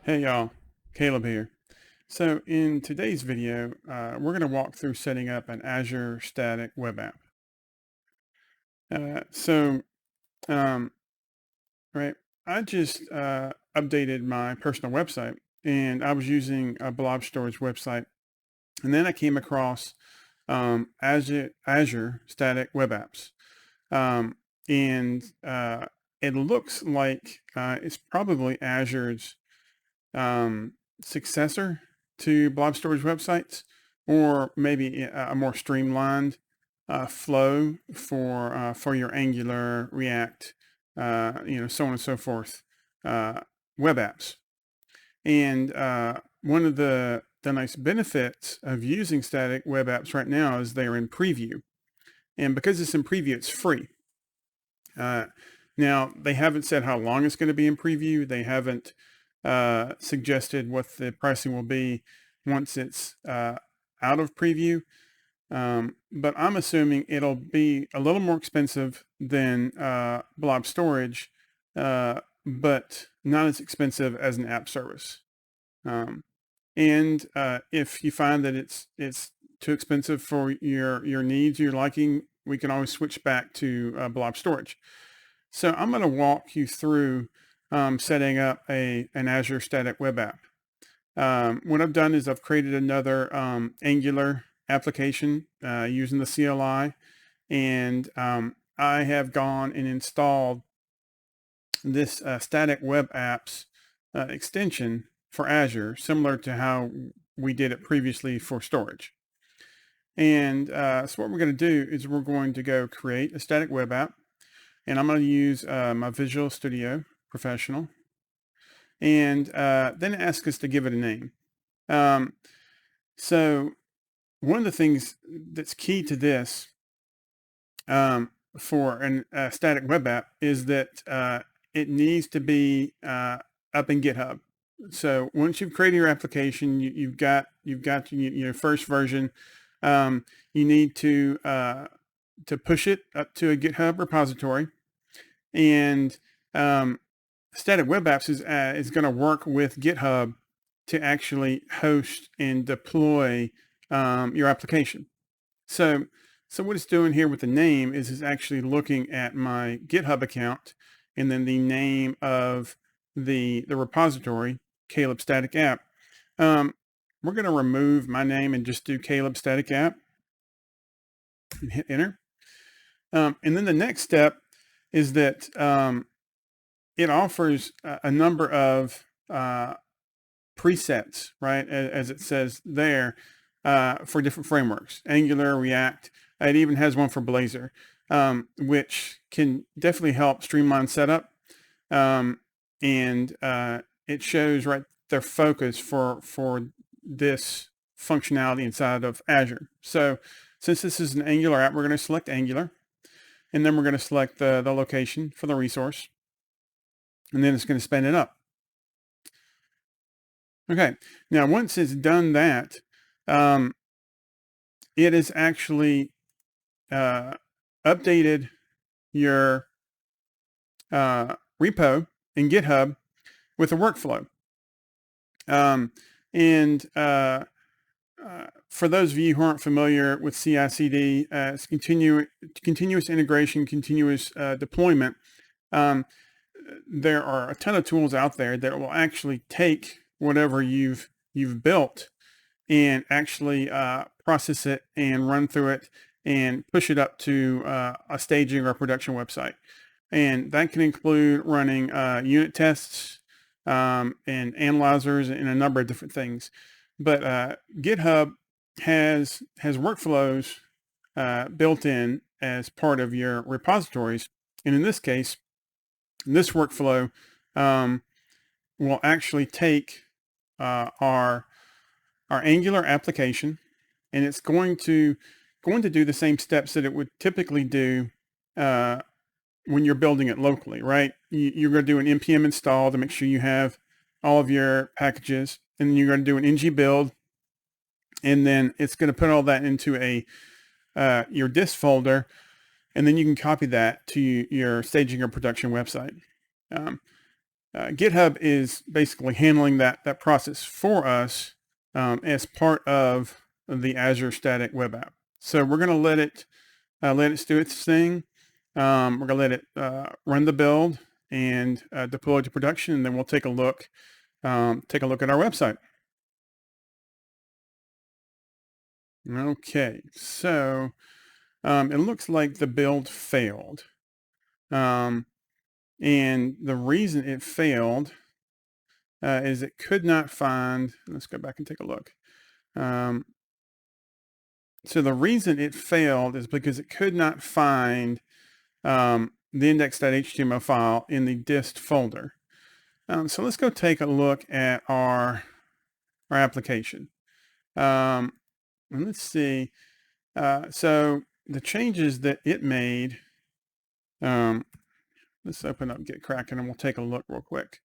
Hey y'all, Caleb here. So in today's video, we're going to walk through setting up an Azure Static Web App. Uh, so, um, right, I just updated my personal website, and I was using a blob storage website, and then I came across Azure Static Web Apps, um, and it looks like it's probably Azure's um, successor to blob storage websites, or maybe a more streamlined flow for your Angular, React, so on and so forth, uh, web apps. And one of the nice benefits of using static web apps right now is they're in preview, and because it's in preview, it's free. Now, they haven't said how long it's going to be in preview. They haven't suggested what the pricing will be once it's out of preview. But I'm assuming it'll be a little more expensive than blob storage, but not as expensive as an app service. And if you find that it's too expensive for your needs, your liking, we can always switch back to blob storage. So I'm going to walk you through setting up an Azure Static Web App. What I've done is I've created another Angular application using the CLI, and I have gone and installed this Static Web Apps extension for Azure, similar to how we did it previously for storage. And so what we're going to do is we're going to go create a static web app, and I'm going to use my Visual Studio Professional, and then ask us to give it a name. So one of the things that's key to this for a static web app is that it needs to be up in GitHub. So once you've created your application, you've got your first version. You need to push it up to a GitHub repository, and Static Web Apps is going to work with GitHub to actually host and deploy your application. So what it's doing here with the name is it's actually looking at my GitHub account and then the name of the repository, Caleb Static App. We're going to remove my name and just do Caleb Static App and hit enter. And then the next step is that it offers a number of presets, right, as it says there, for different frameworks, Angular, React. It even has one for Blazor, which can definitely help streamline setup. And it shows right their focus for this functionality inside of Azure. So since this is an Angular app, we're going to select Angular, and then we're going to select the location for the resource, and then it's going to spin it up. Okay, now once it's done that, it is actually updated your repo in GitHub with a workflow. For those of you who aren't familiar with CI/CD, it's continuous integration, continuous deployment. There are a ton of tools out there that will actually take whatever you've built and actually process it and run through it and push it up to a staging or a production website. And that can include running unit tests and analyzers and a number of different things. But GitHub has workflows built in as part of your repositories. And in this case, this workflow will actually take our Angular application, and it's going to do the same steps that it would typically do when you're building it locally, right? You're going to do an npm install to make sure you have all of your packages, and then you're going to do an ng build, and then it's going to put all that into your dist folder, and then you can copy that to your staging or production website. GitHub is basically handling that process for us as part of the Azure Static Web App. So we're going to let it do its thing. We're going to let it run the build and deploy to production, and then we'll take a look at our website. Okay, so it looks like the build failed. And the reason it failed is it could not find, let's go back and take a look. So the reason it failed is because it could not find the index.html file in the dist folder. So let's go take a look at our application. And let's see. So the changes that it made, let's open up Get Cracking and we'll take a look real quick.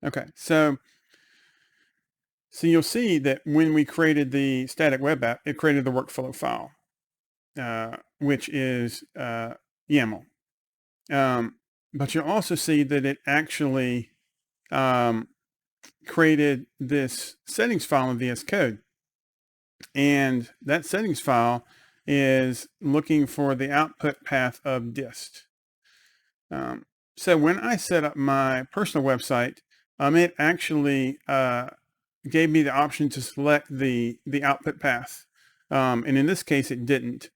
Okay, so you'll see that when we created the static web app, it created the workflow file, which is YAML. But you'll also see that it actually created this settings file in VS Code. And that settings file is looking for the output path of dist. So when I set up my personal website, it actually gave me the option to select the output path. And in this case, it didn't.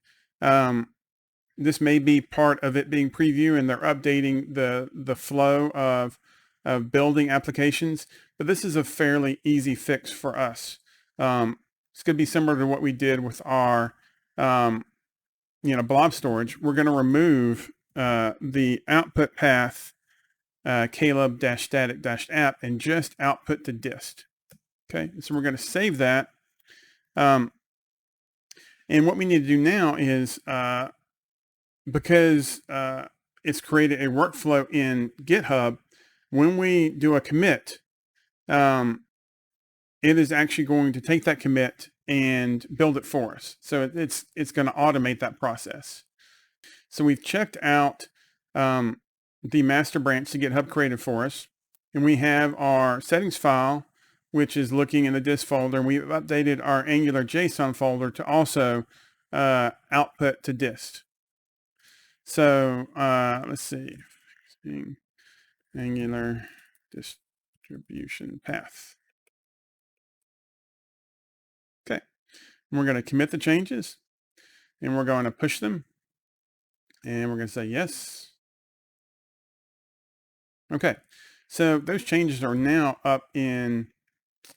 This may be part of it being preview and they're updating the flow of building applications, but this is a fairly easy fix for us. It's going to be similar to what we did with our blob storage. We're going to remove the output path caleb-static-app and just output to dist. Okay, so we're going to save that. And what we need to do now is, because it's created a workflow in GitHub, when we do a commit, it is actually going to take that commit and build it for us. So it's going to automate that process. So we've checked out the master branch that GitHub created for us, and we have our settings file, which is looking in the dist folder. We've updated our Angular JSON folder to also output to dist. So let's see, Angular distribution path. Okay, and we're going to commit the changes, and we're going to push them, and we're going to say yes. Okay, so those changes are now up in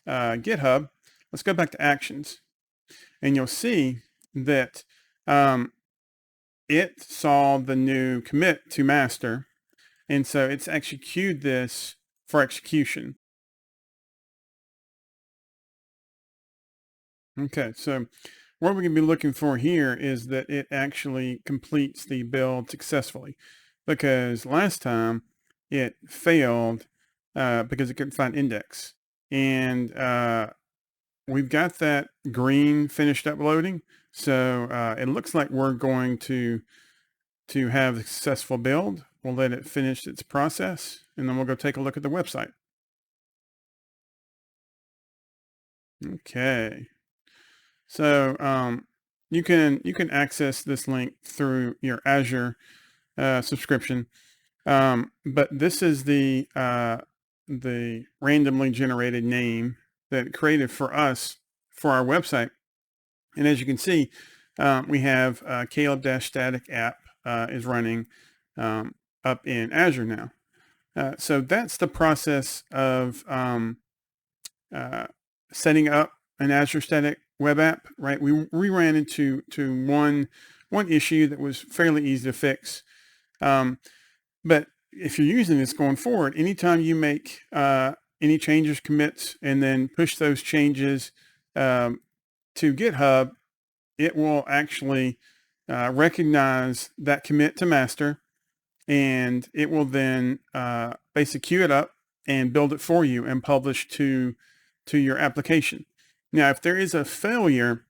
GitHub. Let's go back to Actions, and you'll see that it saw the new commit to master, and so it's actually queued this for execution. Okay, so what we're going to be looking for here is that it actually completes the build successfully, because last time it failed because it couldn't find index. And we've got that green finished uploading. So it looks like we're going to have a successful build. We'll let it finish its process, and then we'll go take a look at the website. Okay. So you can access this link through your Azure subscription, but this is the randomly generated name that it created for us for our website. And as you can see, we have caleb-static-app is running up in Azure now. So that's the process of setting up an Azure Static Web App, right? We ran into one issue that was fairly easy to fix. But if you're using this going forward, anytime you make any changes, commits, and then push those changes to GitHub, it will actually recognize that commit to master, and it will then basically queue it up and build it for you and publish to your application. Now, if there is a failure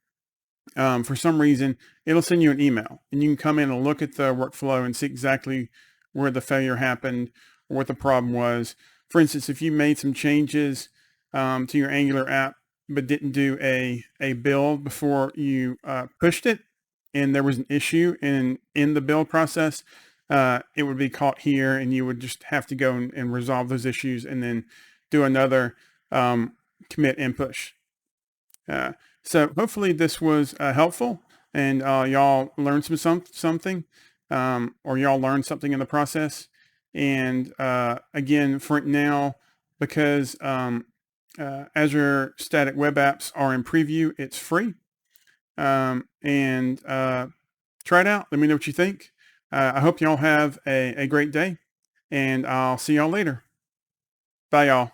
for some reason, it'll send you an email, and you can come in and look at the workflow and see exactly where the failure happened or what the problem was. For instance, if you made some changes to your Angular app but didn't do a build before you pushed it, and there was an issue in the build process, it would be caught here, and you would just have to go and resolve those issues and then do another commit and push. So hopefully this was helpful, and y'all learned something, or y'all learned something in the process. And again, for now, because Azure Static Web Apps are in preview, it's free. And try it out. Let me know what you think. I hope y'all have a great day, and I'll see y'all later. Bye, y'all.